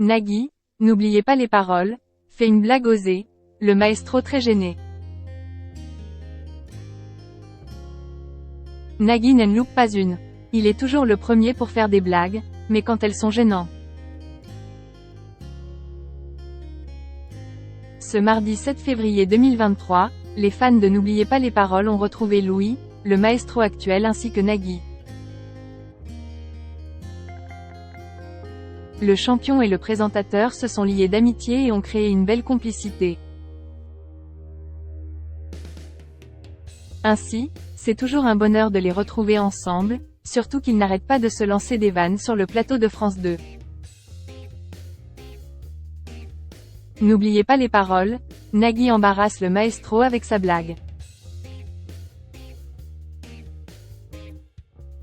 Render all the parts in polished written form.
Nagui, n'oubliez pas les paroles, fait une blague osée, le maestro très gêné. Nagui n'en loupe pas une. Il est toujours le premier pour faire des blagues, mais quand elles sont gênantes. Ce mardi 7 février 2023, les fans de N'oubliez pas les paroles ont retrouvé Louis, le maestro actuel ainsi que Nagui. Le champion et le présentateur se sont liés d'amitié et ont créé une belle complicité. Ainsi, c'est toujours un bonheur de les retrouver ensemble, surtout qu'ils n'arrêtent pas de se lancer des vannes sur le plateau de France 2. N'oubliez pas les paroles, Nagui embarrasse le maestro avec sa blague.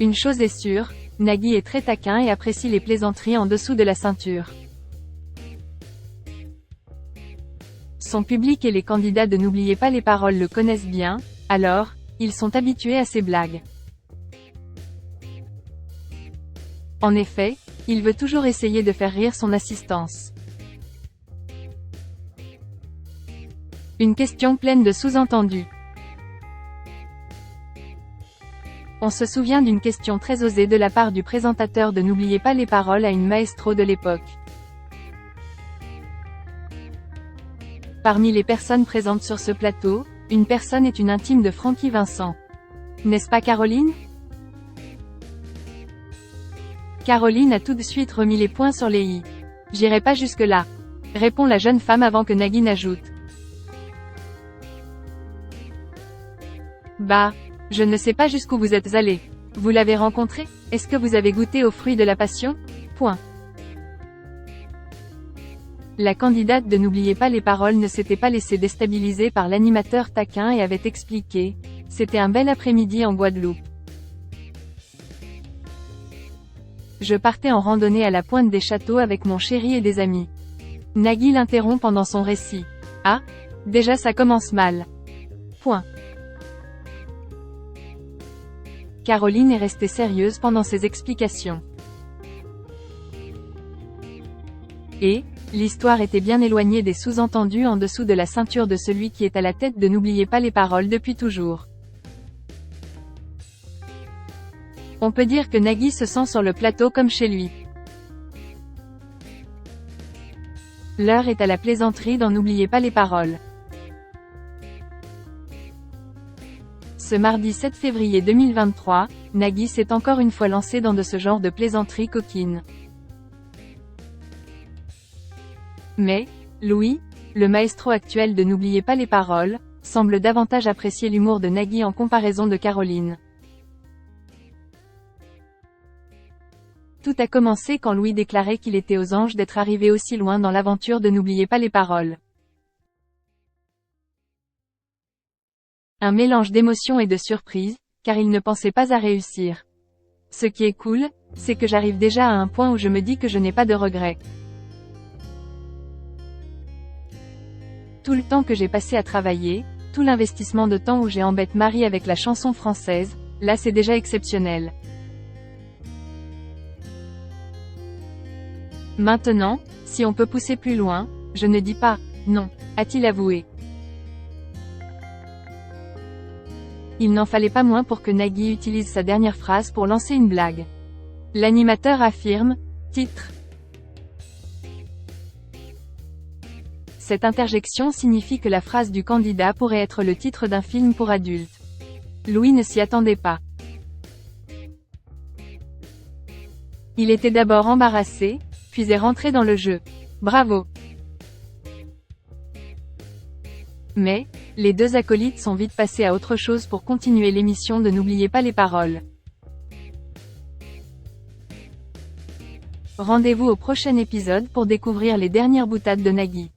Une chose est sûre, Nagui est très taquin et apprécie les plaisanteries en dessous de la ceinture. Son public et les candidats de N'oubliez pas les paroles le connaissent bien, alors, ils sont habitués à ces blagues. En effet, il veut toujours essayer de faire rire son assistance. Une question pleine de sous-entendus. On se souvient d'une question très osée de la part du présentateur de N'oubliez pas les paroles à une maestro de l'époque. Parmi les personnes présentes sur ce plateau, une personne est une intime de Francky Vincent. N'est-ce pas Caroline? Caroline a tout de suite remis les points sur les i. J'irai pas jusque-là, répond la jeune femme avant que Nagui n'ajoute. Bah, je ne sais pas jusqu'où vous êtes allé. Vous l'avez rencontré? Est-ce que vous avez goûté aux fruits de la passion? Point. La candidate de N'oubliez pas les paroles ne s'était pas laissée déstabiliser par l'animateur taquin et avait expliqué « C'était un bel après-midi en Guadeloupe. Je partais en randonnée à la pointe des châteaux avec mon chéri et des amis. » Nagui l'interrompt pendant son récit. « Ah, déjà ça commence mal. Point. » Caroline est restée sérieuse pendant ses explications. Et, l'histoire était bien éloignée des sous-entendus en dessous de la ceinture de celui qui est à la tête de N'oubliez pas les paroles depuis toujours. On peut dire que Nagui se sent sur le plateau comme chez lui. L'heure est à la plaisanterie dans N'oubliez pas les paroles. Ce mardi 7 février 2023, Nagui s'est encore une fois lancé dans de ce genre de plaisanteries coquines. Mais, Louis, le maestro actuel de N'oubliez pas les paroles, semble davantage apprécier l'humour de Nagui en comparaison de Caroline. Tout a commencé quand Louis déclarait qu'il était aux anges d'être arrivé aussi loin dans l'aventure de N'oubliez pas les paroles. Un mélange d'émotion et de surprise, car il ne pensait pas à réussir. Ce qui est cool, c'est que j'arrive déjà à un point où je me dis que je n'ai pas de regrets. Tout le temps que j'ai passé à travailler, tout l'investissement de temps où j'ai embêté Marie avec la chanson française, là c'est déjà exceptionnel. Maintenant, si on peut pousser plus loin, je ne dis pas « non », a-t-il avoué. Il n'en fallait pas moins pour que Nagui utilise sa dernière phrase pour lancer une blague. L'animateur affirme « titre ». Cette interjection signifie que la phrase du candidat pourrait être le titre d'un film pour adultes. Louis ne s'y attendait pas. Il était d'abord embarrassé, puis est rentré dans le jeu. Bravo! Mais, les deux acolytes sont vite passés à autre chose pour continuer l'émission de N'oubliez pas les paroles. Rendez-vous au prochain épisode pour découvrir les dernières boutades de Nagui.